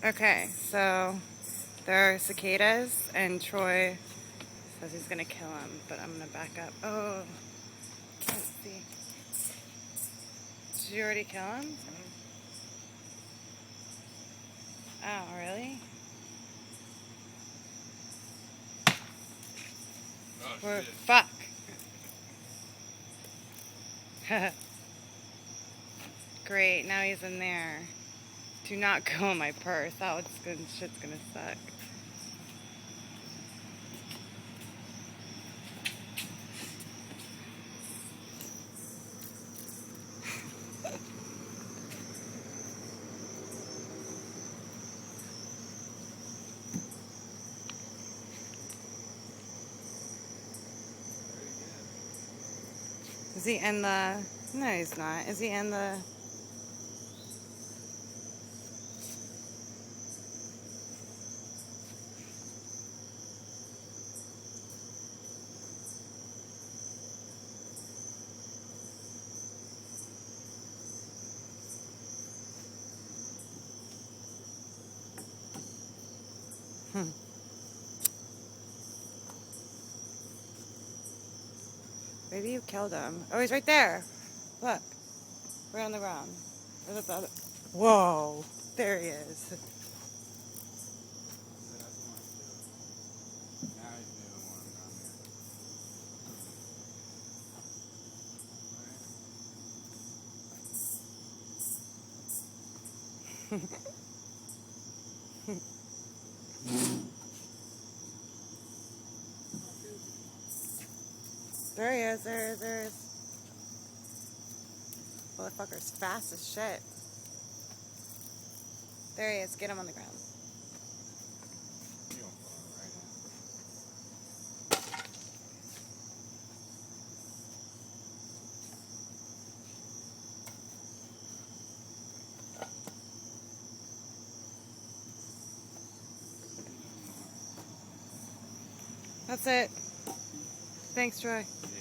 Okay, so there are cicadas, and Troy says he's gonna kill him, but I'm gonna back up. Oh, can't see. Did you already kill him? Oh, really? Oh, Or shit. fuck. Great, now he's in there. Do not go in my purse. Shit's gonna suck. Is he in the... No, he's not. Is he in the... Hmm. Maybe you killed him. Oh, he's right there. Look. Right on the ground. Or is it the other... Whoa. There he is. So that's one too. Now he's the other one down There he is. There he is. Motherfucker's fast as shit. There he is. Get him on the ground. He gonna fall right That's it. Thanks, Troy. now.